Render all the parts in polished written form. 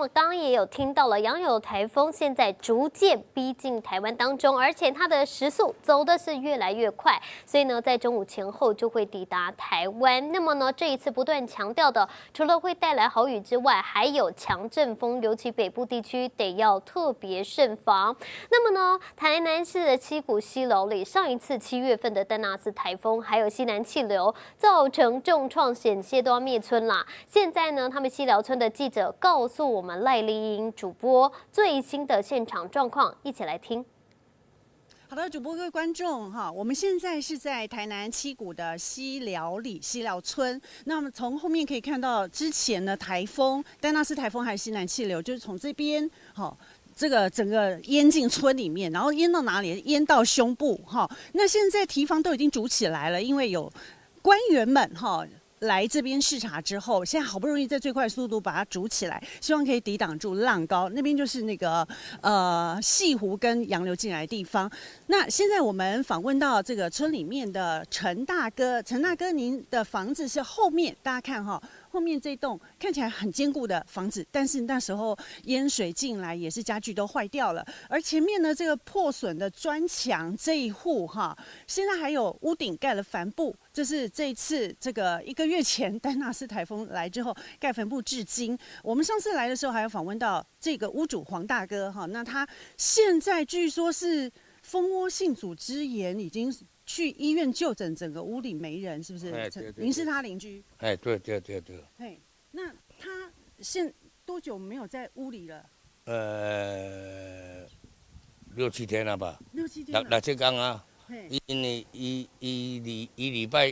么刚刚也有听到了，杨柳台风现在逐渐逼近台湾当中，而且它的时速走的是越来越快，所以呢，在中午前后就会抵达台湾。那么呢，这一次不断强调的，除了会带来豪雨之外，还有强阵风，尤其北部地区得要特别慎防。那么呢，台南市的七股溪流里，上一次7月份的丹纳斯台风，还有西南气流，造成重创，险些都要灭村啦。现在呢，他们西寮村的记者告诉我们赖丽英主播最新的现场状况，一起来听。好的，主播各位观众哈，我们现在是在台南七股的西寮里西寮村。那么从后面可以看到，之前的台风丹纳斯台风还有西南气流，就是从这边好。这个整个淹进村里面，然后淹到哪里？淹到胸部哈。那现在堤防都已经筑起来了，因为有官员们哈来这边视察之后，现在好不容易在最快速度把它筑起来，希望可以抵挡住浪高。那边就是那个西湖跟洋流进来的地方。那现在我们访问到这个村里面的陈大哥，陈大哥，您的房子是后面，大家看哈。后面这栋看起来很坚固的房子，但是那时候淹水进来，也是家具都坏掉了。而前面呢，这个破损的砖墙这一户哈，现在还有屋顶盖了帆布，这是这一次这个1个月前丹纳斯台风来之后盖帆布至今。我们上次来的时候还有访问到这个屋主黄大哥哈，那他现在据说是蜂窝性组织炎，已经去医院就诊，整个屋里没人，是不是？对，您是他邻居？哎，对。嘿，那他现多久没有在屋里了？6、7天了吧？6、7天了。6、7天啊。因为礼拜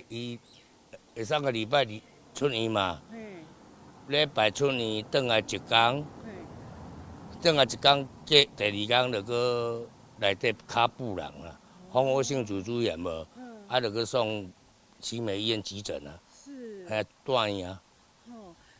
下3个礼拜出院嘛。礼拜出院，转来1天，转来1天，第2天就搁内底卡布人啦。蜂窝性组织炎无，就去送奇美医院急诊啊，是，大院啊。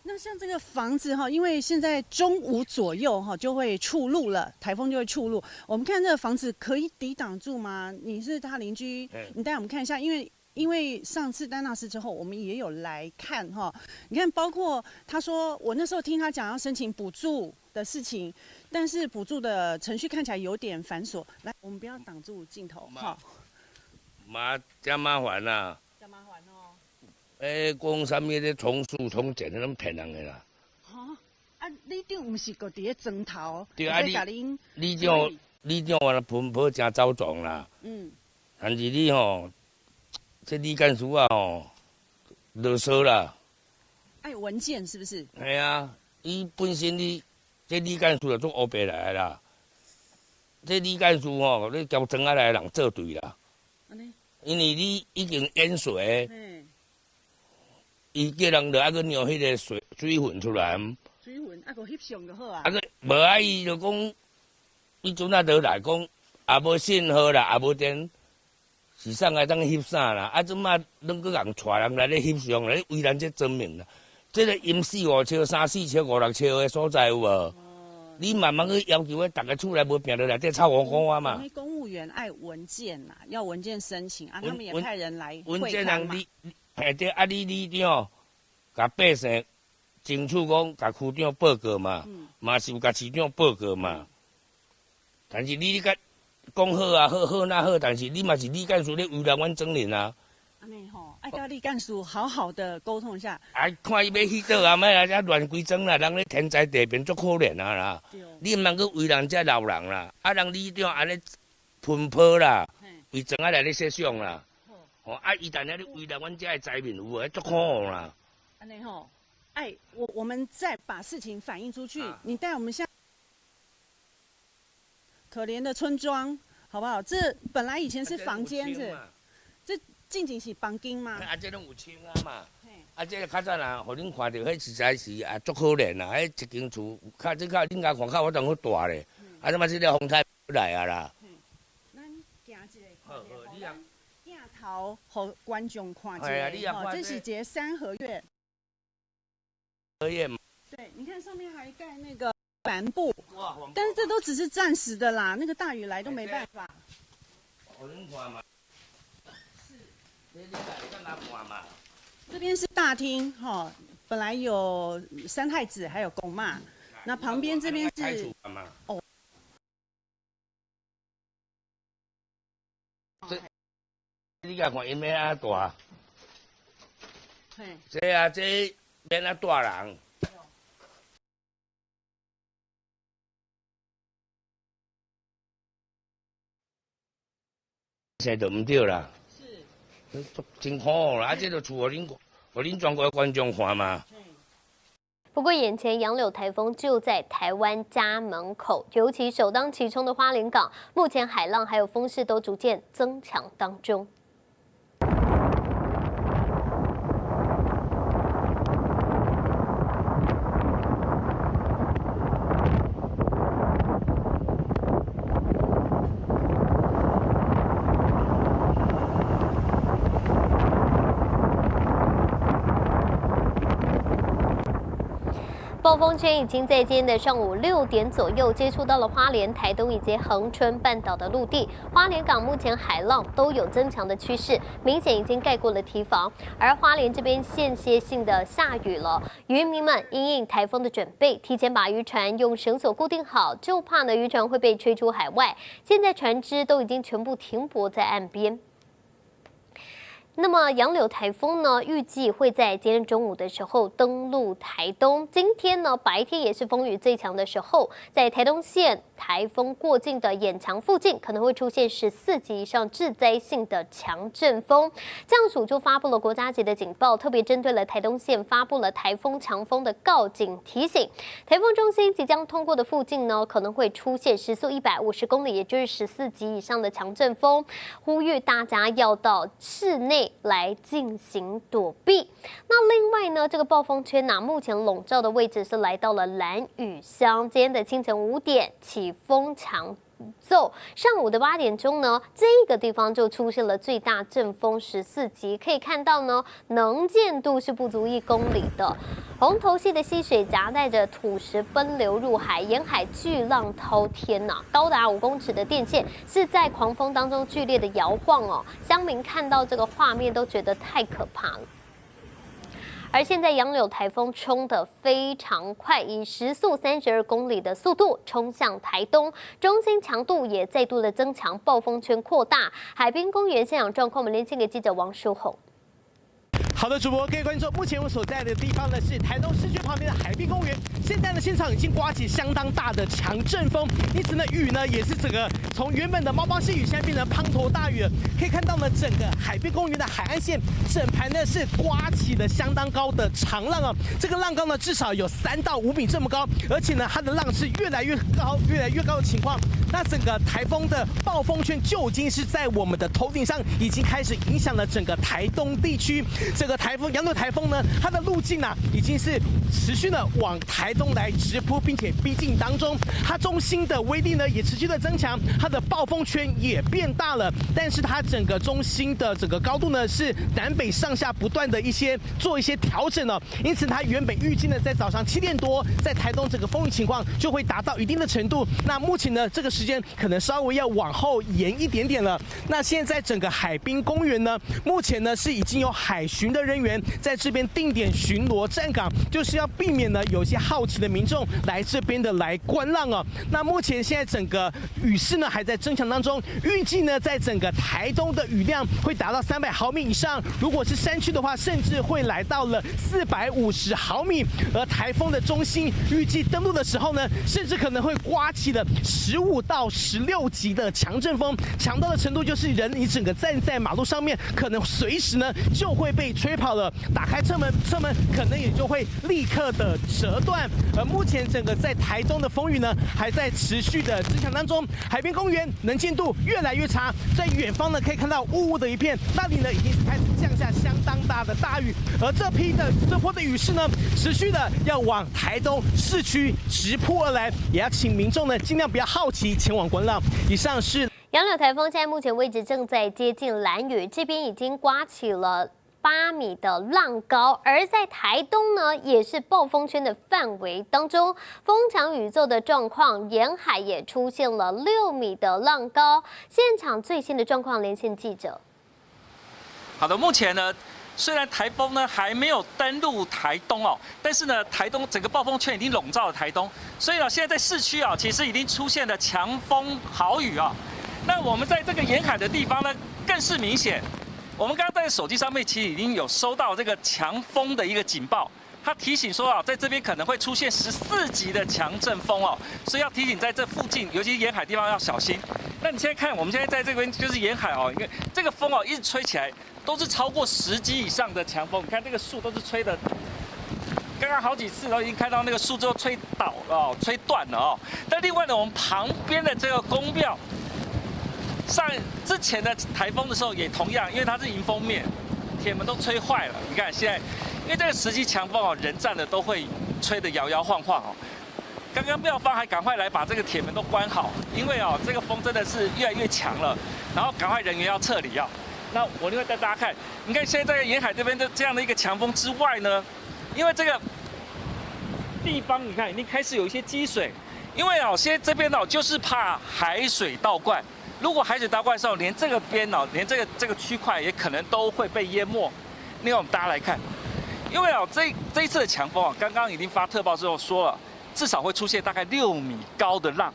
那像这个房子哈，因为现在中午左右哈就会触路了，台风就会触路。我们看这个房子可以抵挡住吗？你是他邻居，你带我们看一下，因为上次丹纳斯之后，我们也有来看哈。你看，包括他说，我那时候听他讲要申请补助的事情，但是补助的程序看起来有点繁琐。来，我们不要挡住镜头哈。真麻烦啦。真麻烦哦。讲啥物咧重塑重建，拢骗人的啦。里长毋是个伫咧砖头，对啊，里长话喷泡真走状啦。但是你吼，这李干事啊吼，啰嗦啦。爱文件是不是？系啊，伊本身这李干事就做乌白来啦。这李干事吼，你交庄仔来的人做对啦。因为你已经淹水。伊叫人就去尿迄个水分出来，水分个翕相就好啊。无伊就讲，伊阵倒来讲，也无信号啦，也无电，是上来当翕啥啦？阵仔恁搁人带人来咧翕相咧，为咱这证明啦。这个淹4、5尺、3、4尺、5、6尺的所在有无？你慢慢去要求个，大家出来无拼落来，这臭黄黄啊嘛。公务员爱文件呐，要文件申请啊，他们也派人来文件人嘛。对，你里长，甲百姓争取讲，甲区长报告嘛，嘛是有甲市长报告嘛。但是你甲讲好啊，好那好，但是你嘛是李干事咧为难阮庄人啊。安尼吼，爱甲李干事好好的沟通一下。看伊要去倒啊，莫来遮乱规庄啦，人咧天灾地变足可怜啊啦。你毋通去为难遮老人啦，人里长安尼喷泡啦，为庄仔来咧设想啦。伊但咧为难阮遮的灾民有无？足可恶啦。安尼吼，我们再把事情反映出去，你带我们下可怜的村庄，好不好？这本来以前是房间是，这近景是房间吗？这拢有清啊嘛。这个较早啦，互恁看到，迄实在是足可怜啦。迄一间厝，恁甲看较我当好大咧。即马这个风台来啊啦。咱行一个，好，你镜头互观众看一下，这是一个三合院。对，你看上面还盖那个帆布，但是这都只是暂时的啦，那个大雨来都没办法。恁看嘛，是，你干嘛看嘛？这边是大厅哈，本来有三太子还有公妈，那旁边这边开是厨房嘛。哦。你甲看因要安大？嘿，这啊，这免啊大人。现在就唔对啦。是。真好啦，啊，这就厝互恁全国观众看嘛。不过，眼前杨柳台风就在台湾家门口，尤其首当其冲的花莲港，目前海浪还有风势都逐渐增强当中。暴风圈已经在今天的上午6点左右接触到了花莲、台东以及恒春半岛的陆地。花莲港目前海浪都有增强的趋势，明显已经盖过了堤防。而花莲这边间歇性的下雨了，渔民们因应台风的准备，提前把渔船用绳索固定好，就怕呢渔船会被吹出海外。现在船只都已经全部停泊在岸边。那么杨柳台风呢，预计会在今天中午的时候登陆台东。今天呢，白天也是风雨最强的时候，在台东县台风过境的眼墙附近，可能会出现14级以上致灾性的强阵风。降署就发布了国家级的警报，特别针对了台东县发布了台风强风的告警提醒。台风中心即将通过的附近呢，可能会出现时速150公里，也就是14级以上的强阵风，呼吁大家要到室内来进行躲避。那另外呢，这个暴风圈目前笼罩的位置是来到了兰屿乡。今天的清晨5点起风强奏，上午的8点钟呢，这个地方就出现了最大阵风14级，可以看到呢，能见度是不足1公里的。红头溪的溪水夹带着土石奔流入海，沿海巨浪滔天高达5公尺的电线是在狂风当中剧烈的摇晃哦，乡民看到这个画面都觉得太可怕了。而现在杨柳台风冲得非常快，以时速32公里的速度冲向台东，中心强度也再度的增强，暴风圈扩大。海滨公园现场状况，我们连线给记者王淑红。好的，主播，各位观众，目前我所在的地方呢是台东市区旁边的海滨公园。现在呢，现场已经刮起相当大的强阵风，因此呢，雨呢也是整个从原本的毛毛细雨，现在变成滂沱大雨了。可以看到呢，整个海滨公园的海岸线，整排呢是刮起了相当高的长浪啊。这个浪高呢至少有3到5米这么高，而且呢，它的浪是越来越高、越来越高的情况。那整个台风的暴风圈就已经是在我们的头顶上，已经开始影响了整个台东地区。这个台风杨柳台风呢，它的路径已经是持续的往台东来直扑，并且逼近当中。它中心的威力呢也持续的增强，它的暴风圈也变大了。但是它整个中心的整个高度呢是南北上下不断的做一些调整了。因此它原本预计呢在早上7点多，在台东整个风雨情况就会达到一定的程度。那目前呢这个时间可能稍微要往后延一点点了。那现在整个海滨公园呢，目前呢是已经有海巡的人员在这边定点巡逻站岗，就是要避免呢有些好奇的民众来这边的来观浪哦。那目前现在整个雨势呢还在增强当中，预计呢在整个台东的雨量会达到300毫米以上，如果是山区的话，甚至会来到了450毫米。而台风的中心预计登陆的时候呢，甚至可能会刮起了15到16级的强阵风，强到的程度就是你整个站在马路上面，可能随时呢就会被吹跑了。打开车门可能也就会立刻的折断。而目前整个在台东的风雨呢，还在持续的增强当中。海边公园能见度越来越差，在远方呢可以看到雾雾的一片，那里呢已经是开始降下相当大的大雨。而这波的雨势呢，持续的要往台东市区直扑而来，也要请民众呢尽量不要好奇前往观浪。以上是杨柳台风现在目前位置正在接近兰屿，这边已经刮起了8米的浪高，而在台东呢，也是暴风圈的范围当中，风强雨骤的状况，沿海也出现了6米的浪高。现场最新的状况，连线记者。好的，目前呢，虽然台风呢还没有登陆台东哦，但是呢，台东整个暴风圈已经笼罩了台东，所以呢，现在在市区啊，其实已经出现了强风豪雨啊。那我们在这个沿海的地方呢，更是明显。我们刚刚在手机上面其实已经有收到这个强风的一个警报，它提醒说啊，在这边可能会出现14级的强阵风哦，所以要提醒在这附近，尤其沿海地方要小心。那你现在看，我们现在在这边就是沿海哦，你看这个风哦，一直吹起来都是超过10级以上的强风，你看这个树都是吹的。刚刚好几次都已经看到那个树都吹倒了哦，吹断了哦。但另外呢，我们旁边的这个宫庙，之前的台风的时候也同样，因为它是迎风面，铁门都吹坏了。你看现在，因为这个10级强风哦，人站的都会吹得摇摇晃晃哦。刚刚庙方还赶快来把这个铁门都关好，因为哦这个风真的是越来越强了，然后赶快人员要撤离啊。那我另外带大家看，你看现在在沿海这边的这样的一个强风之外呢，因为这个地方你看已经开始有一些积水，因为哦现在这边哦就是怕海水倒灌。如果海水倒灌的时候，连这个边哦，连这个区块也可能都会被淹没。另外，我们大家来看，因为哦，这一次的强风啊，刚刚已经发特报之后说了，至少会出现大概6米高的浪。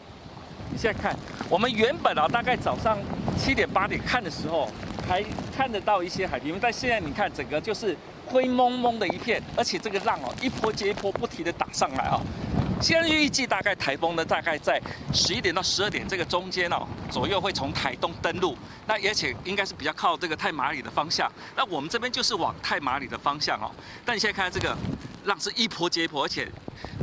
你现在看，我们原本啊，大概早上7点8点看的时候，还看得到一些海平面，但现在你看，整个就是灰蒙蒙的一片，而且这个浪哦，一波接一波不停的打上来啊。现在预计大概台风呢，大概在11点到12点这个中间哦左右会从台东登陆，那而且应该是比较靠这个太马里的方向。那我们这边就是往太马里的方向哦。但你现在看这个浪是一波接一波，而且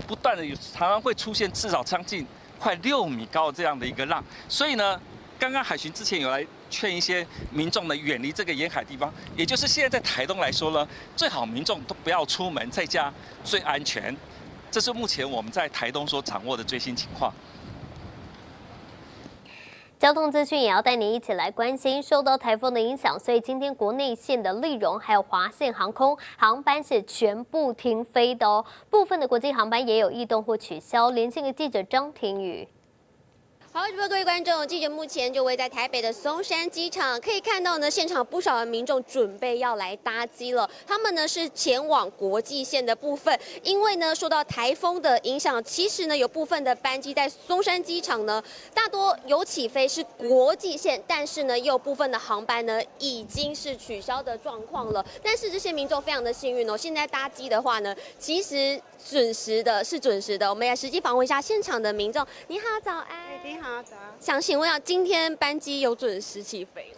不断的常常会出现至少将近快6米高的这样的一个浪。所以呢，刚刚海巡之前有来劝一些民众呢远离这个沿海地方，也就是现在在台东来说呢，最好民众都不要出门，在家最安全。这是目前我们在台东所掌握的最新情况。交通资讯也要带您一起来关心，受到台风的影响，所以今天国内线的立荣还有华信航空航班是全部停飞的哦，部分的国际航班也有异动或取消。连线的记者张庭宇。好，直播各位观众，记者目前就位在台北的松山机场，可以看到呢，现场不少的民众准备要来搭机了。他们呢是前往国际线的部分，因为呢受到台风的影响，其实呢有部分的班机在松山机场呢大多有起飞是国际线，但是呢也有部分的航班呢已经是取消的状况了。但是这些民众非常的幸运哦，现在搭机的话呢，其实准时的。我们来实际访问一下现场的民众。你好，早安。你好，早。想请问今天班机有准时起飞吗？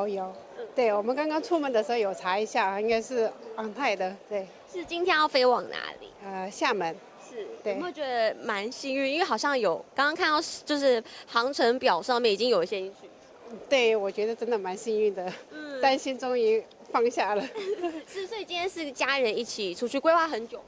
有，对，我们刚刚出门的时候有查一下，应该是昂泰的，对。是今天要飞往哪里？厦门。是，对。有没有觉得蛮幸运？因为好像有刚刚看到就是航程表上面已经有一些去。对，我觉得真的蛮幸运的，担心终于放下了。是，所以今天是家人一起出去规划很久。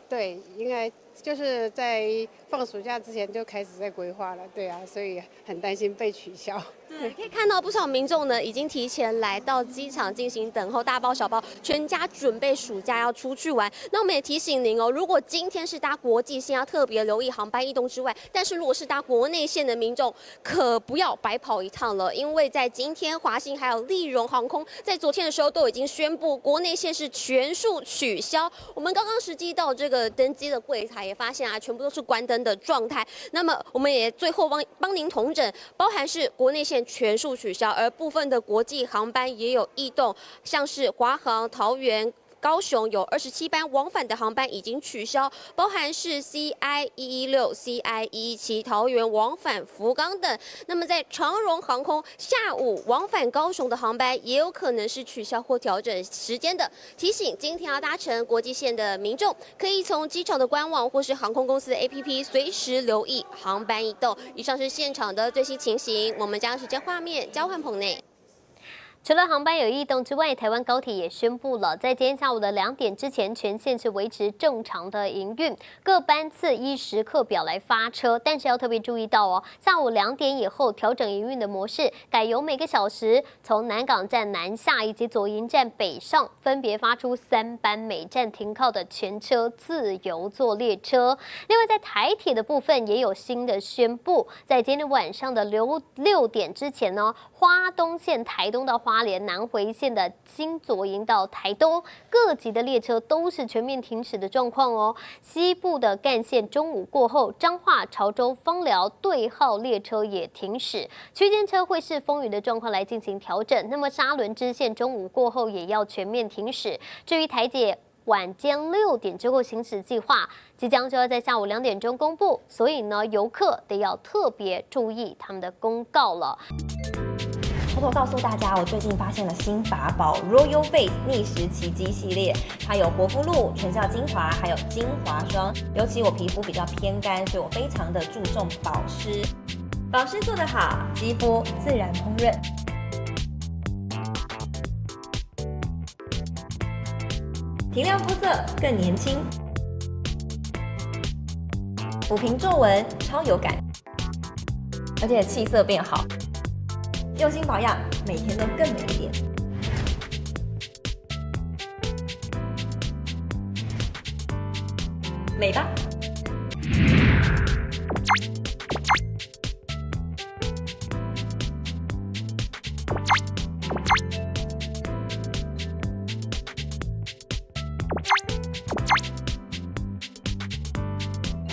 对，应该就是在放暑假之前就开始在规划了，对啊，所以很担心被取消。对，可以看到不少民众呢已经提前来到机场进行等候，大包小包，全家准备暑假要出去玩。那我们也提醒您哦，如果今天是搭国际线，要特别留意航班异动之外，但是如果是搭国内线的民众，可不要白跑一趟了，因为在今天华信还有立荣航空在昨天的时候都已经宣布国内线是全数取消。我们刚刚实际到这个登机的柜台也发现啊，全部都是关灯的状态。那么我们也最后帮您统整，包含是国内线全数取消，而部分的国际航班也有异动，像是华航、桃园、高雄有27班往返的航班已经取消，包含是 CI116、CI117 桃园往返福冈等。那么在长荣航空下午往返高雄的航班也有可能是取消或调整时间的。提醒今天要搭乘国际线的民众，可以从机场的官网或是航空公司的 APP 随时留意航班异动。以上是现场的最新情形，我们将时间画面交换棚内。除了航班有异动之外，台湾高铁也宣布了，在今天下午的2点之前，全线是维持正常的营运，各班次依时刻表来发车。但是要特别注意到哦，下午2点以后调整营运的模式，改由每个小时从南港站南下以及左营站北上，分别发出3班每站停靠的全车自由座列车。另外，在台铁的部分也有新的宣布，在今天晚上的6点之前呢，花东线台东到花花莲南回线的金左营到台东，各级的列车都是全面停驶的状况哦。西部的干线中午过后，彰化、潮州、枋寮对号列车也停驶，区间车会视风雨的状况来进行调整。那么沙仑支线中午过后也要全面停驶。至于台铁晚间6点之后行驶计划，即将就要在下午2点钟公布，所以呢，游客得要特别注意他们的公告了。偷偷告诉大家，我最近发现了新法宝 Royal Face 逆时奇迹系列，它有活肤露、全效精华，还有精华霜。尤其我皮肤比较偏干，所以我非常的注重保湿。保湿做得好，肌肤自然烹饪。提亮肤色更年轻，抚平皱纹超有感，而且气色变好。用心保养，每天都更美一点。美吧。